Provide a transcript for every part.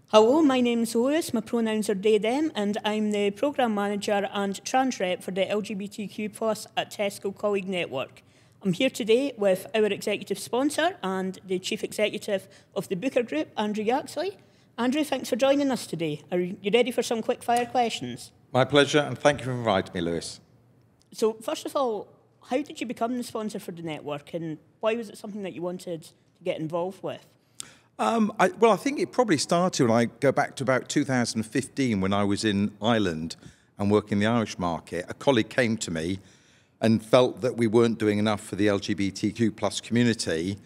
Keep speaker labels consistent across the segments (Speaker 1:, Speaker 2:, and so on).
Speaker 1: Hello, my name's Lewis, my pronouns are they, them, and I'm the Programme Manager and Trans Rep for the LGBTQ+ at Tesco Colleague Network. I'm here today with our executive sponsor and the Chief Executive of the Booker Group, Andrew Yaxley. Andrew, thanks for joining us today. Are you ready for some quick-fire questions?
Speaker 2: My pleasure, and thank you for inviting me, Lewis.
Speaker 1: So, first of all, how did you become the sponsor for the network, and why was it something that you wanted to get involved with?
Speaker 2: I think it probably started when I go back to about 2015 when I was in Ireland and working the Irish market. A colleague came to me and felt that we weren't doing enough for the LGBTQ+ community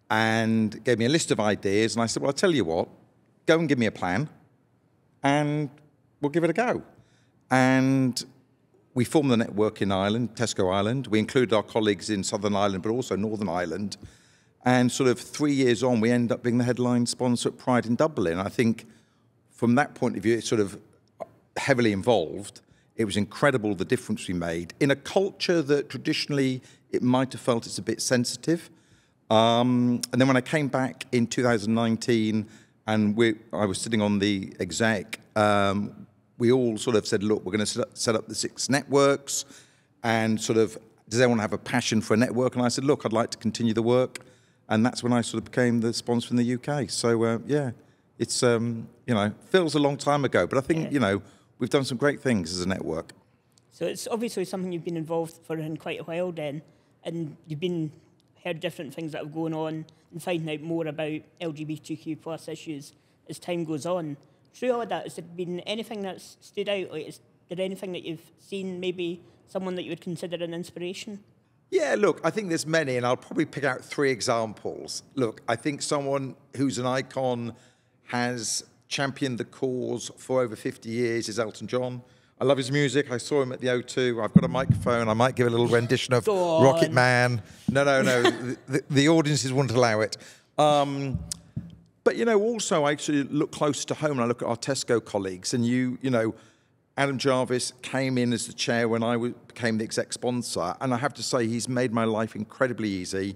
Speaker 2: and gave me a list of ideas. And I said, well, I'll tell you what, go and give me a plan and we'll give it a go. And we formed the network in Ireland, Tesco Ireland. We included our colleagues in Southern Ireland, but also Northern Ireland. And sort of 3 years on, we ended up being the headline sponsor at Pride in Dublin. I think from that point of view, it's sort of heavily involved. It was incredible the difference we made in a culture that traditionally it might have felt it's a bit sensitive. And then when I came back in 2019 and I was sitting on the exec, we all sort of said, look, we're going to set up the 6 networks and sort of, does everyone have a passion for a network? And I said, look, I'd like to continue the work. And that's when I sort of became the sponsor in the UK. So, yeah, it's, feels a long time ago. But I think, we've done some great things as a network.
Speaker 1: So it's obviously something you've been involved for in quite a while then. And you've heard different things that have gone on and finding out more about LGBTQ+ issues as time goes on. Through all of that, has there been anything that's stood out? Like, is there anything that you've seen, maybe someone that you would consider an inspiration?
Speaker 2: Yeah, look, I think there's many, and I'll probably pick out 3 examples. Look, I think someone who's an icon, has championed the cause for over 50 years is Elton John. I love his music. I saw him at the O2. I've got a microphone. I might give a little rendition of Rocket Man. No. the audiences wouldn't allow it. But, also I actually look close to home and I look at our Tesco colleagues and Adam Jarvis came in as the chair when I became the exec sponsor, and I have to say he's made my life incredibly easy.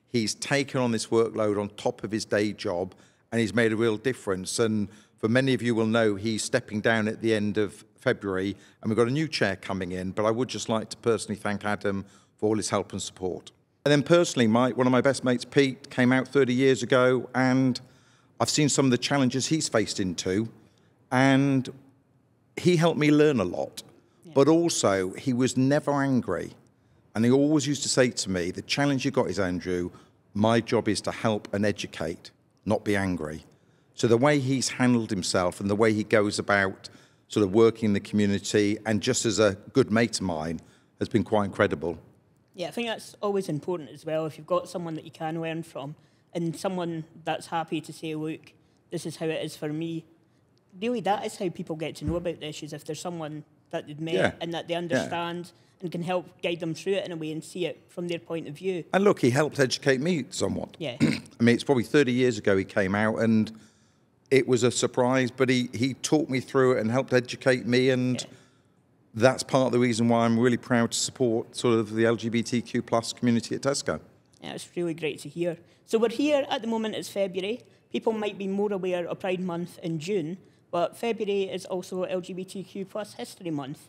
Speaker 2: He's taken on this workload on top of his day job, and he's made a real difference. And for many of you will know, he's stepping down at the end of February, and we've got a new chair coming in, but I would just like to personally thank Adam for all his help and support. And then personally, one of my best mates, Pete, came out 30 years ago, and I've seen some of the challenges he's faced into, and he helped me learn a lot, but also he was never angry. And he always used to say to me, the challenge you got is, Andrew, my job is to help and educate, not be angry. So the way he's handled himself and the way he goes about sort of working in the community and just as a good mate of mine has been quite incredible.
Speaker 1: Yeah, I think that's always important as well, if you've got someone that you can learn from and someone that's happy to say, look, this is how it is for me. Really, that is how people get to know about the issues, if there's someone that they've met and that they understand and can help guide them through it in a way and see it from their point of view.
Speaker 2: And look, he helped educate me somewhat.
Speaker 1: Yeah.
Speaker 2: I mean, it's probably 30 years ago he came out and it was a surprise, but he taught me through it and helped educate me, and that's part of the reason why I'm really proud to support sort of the LGBTQ+ community at Tesco.
Speaker 1: Yeah, it's really great to hear. So we're here at the moment, it's February. People might be more aware of Pride Month in June, but February is also LGBTQ+ History Month.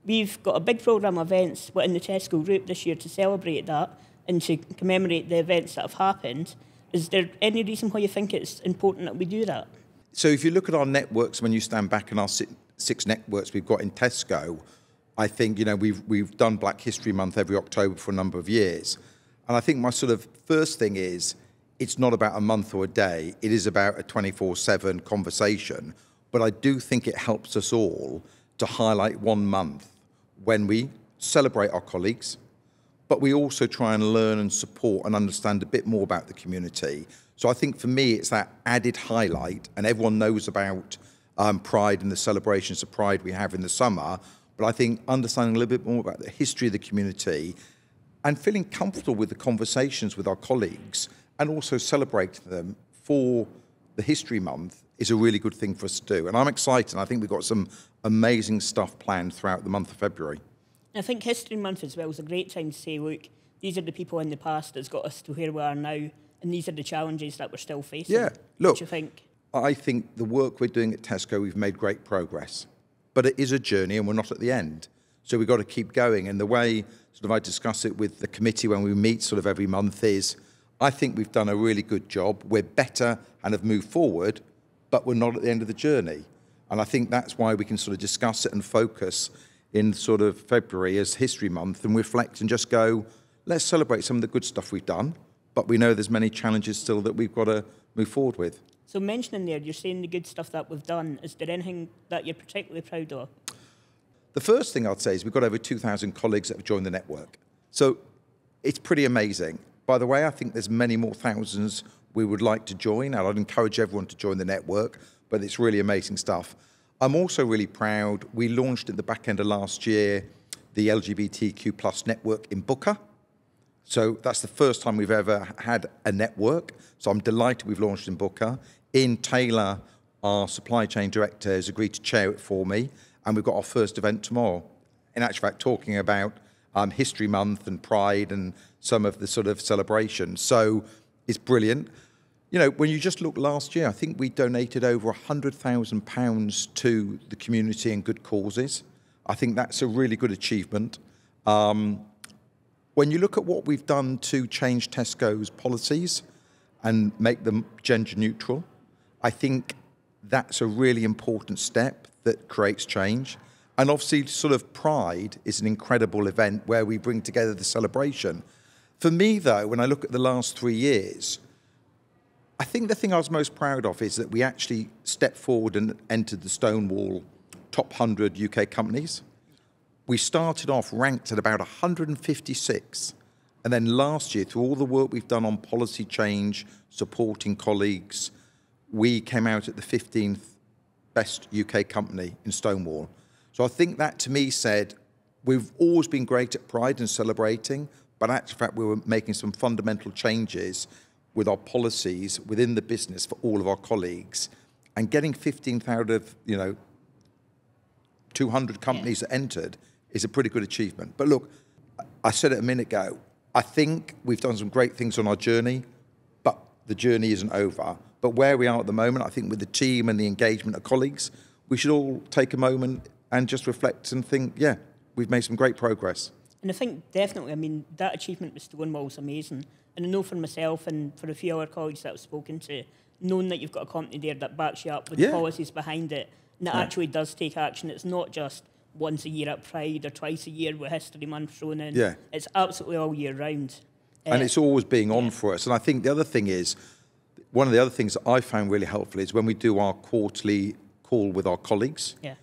Speaker 1: We've got a big programme of events within the Tesco Group this year to celebrate that and to commemorate the events that have happened. Is there any reason why you think it's important that we do that?
Speaker 2: So if you look at our networks, when you stand back in our 6 networks we've got in Tesco, I think, we've done Black History Month every October for a number of years. And I think my sort of first thing is, it's not about a month or a day. It is about a 24/7 conversation. But I do think it helps us all to highlight one month when we celebrate our colleagues, but we also try and learn and support and understand a bit more about the community. So I think for me, it's that added highlight, and everyone knows about Pride and the celebrations of Pride we have in the summer, but I think understanding a little bit more about the history of the community and feeling comfortable with the conversations with our colleagues and also celebrating them for the History Month is a really good thing for us to do. And I'm excited. I think we've got some amazing stuff planned throughout the month of February.
Speaker 1: I think History Month as well is a great time to say, look, these are the people in the past that's got us to where we are now, and these are the challenges that we're still facing.
Speaker 2: Yeah, look,
Speaker 1: what do you think?
Speaker 2: I think the work we're doing at Tesco, we've made great progress. But it is a journey and we're not at the end. So we've got to keep going. And the way sort of I discuss it with the committee when we meet sort of every month is, I think we've done a really good job. We're better and have moved forward, but we're not at the end of the journey. And I think that's why we can sort of discuss it and focus in sort of February as History Month and reflect and just go, let's celebrate some of the good stuff we've done, but we know there's many challenges still that we've got to move forward with.
Speaker 1: So mentioning there, you're saying the good stuff that we've done. Is there anything that you're particularly proud of?
Speaker 2: The first thing I'd say is we've got over 2,000 colleagues that have joined the network. So it's pretty amazing. By the way, I think there's many more thousands we would like to join, and I'd encourage everyone to join the network, but it's really amazing stuff. I'm also really proud, we launched at the back end of last year the LGBTQ plus network in Booker. So that's the first time we've ever had a network. So I'm delighted we've launched in Booker. Ian Taylor, our supply chain director, has agreed to chair it for me. And we've got our first event tomorrow. In actual fact, talking about History Month and Pride and some of the sort of celebrations. So it's brilliant. You know, when you just look last year, I think we donated over £100,000 to the community and good causes. I think that's a really good achievement. When you look at what we've done to change Tesco's policies and make them gender neutral, I think that's a really important step that creates change. And obviously, sort of Pride is an incredible event where we bring together the celebration. For me, though, when I look at the last 3 years, I think the thing I was most proud of is that we actually stepped forward and entered the Stonewall top 100 UK companies. We started off ranked at about 156. And then last year, through all the work we've done on policy change, supporting colleagues, we came out at the 15th best UK company in Stonewall. So I think that to me said, we've always been great at Pride and celebrating, but in actual fact, we were making some fundamental changes with our policies within the business for all of our colleagues. And getting 15th out of, 200 companies that entered is a pretty good achievement. But look, I said it a minute ago, I think we've done some great things on our journey, but the journey isn't over. But where we are at the moment, I think with the team and the engagement of colleagues, we should all take a moment and just reflect and think, yeah, we've made some great progress.
Speaker 1: And I think definitely, that achievement with Stonewall is amazing. And I know for myself and for a few other colleagues that I've spoken to, knowing that you've got a company there that backs you up with the policies behind it, and that actually does take action. It's not just once a year at Pride or twice a year with History Month thrown in.
Speaker 2: Yeah.
Speaker 1: It's absolutely all year round.
Speaker 2: And it's always being on for us. And I think the other thing is, one of the other things that I found really helpful is when we do our quarterly call with our colleagues.
Speaker 1: Yeah.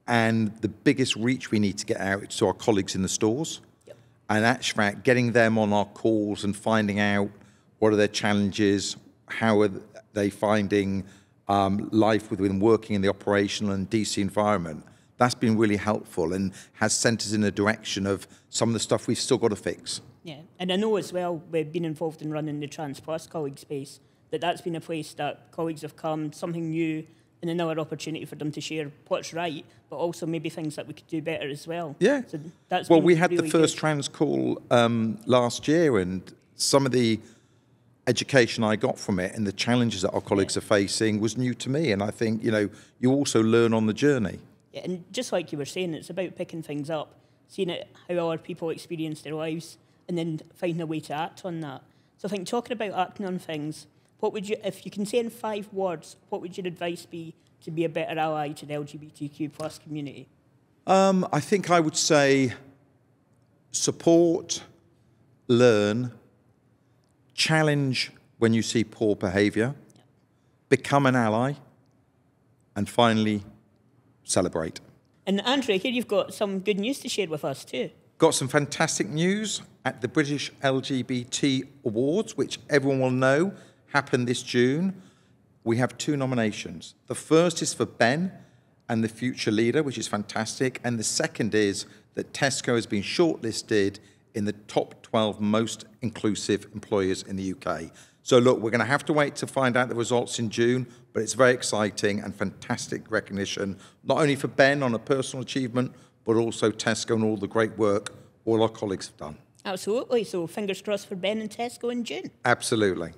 Speaker 2: And the biggest reach we need to get out is to our colleagues in the stores. Yep. And actually, getting them on our calls and finding out what are their challenges, how are they finding life within working in the operational and DC environment. That's been really helpful and has sent us in a direction of some of the stuff we've still got to fix. Yeah,
Speaker 1: and I know as well, we've been involved in running the Trans Plus colleague space, that's been a place that colleagues have come, something new, and another opportunity for them to share what's right, but also maybe things that we could do better as well.
Speaker 2: Yeah.
Speaker 1: So that's
Speaker 2: well, we had
Speaker 1: really
Speaker 2: the first trans call last year, and some of the education I got from it and the challenges that our colleagues are facing was new to me. And I think, you also learn on the journey.
Speaker 1: Yeah, and just like you were saying, it's about picking things up, seeing how other people experience their lives, and then finding a way to act on that. So I think talking about acting on things, what would you, if you can say in 5 words, what would your advice be to be a better ally to the LGBTQ plus community?
Speaker 2: I think I would say support, learn, challenge when you see poor behaviour, become an ally, and finally, celebrate.
Speaker 1: And Andrew, here you've got some good news to share with us too.
Speaker 2: Got some fantastic news at the British LGBT Awards, which everyone will know happened this June. We have 2 nominations. The first is for Ben and the Future Leader, which is fantastic. And the second is that Tesco has been shortlisted in the top 12 most inclusive employers in the UK. So look, we're going to have to wait to find out the results in June, but it's very exciting and fantastic recognition, not only for Ben on a personal achievement, but also Tesco and all the great work all our colleagues have done.
Speaker 1: Absolutely. So fingers crossed for Ben and Tesco in June.
Speaker 2: Absolutely.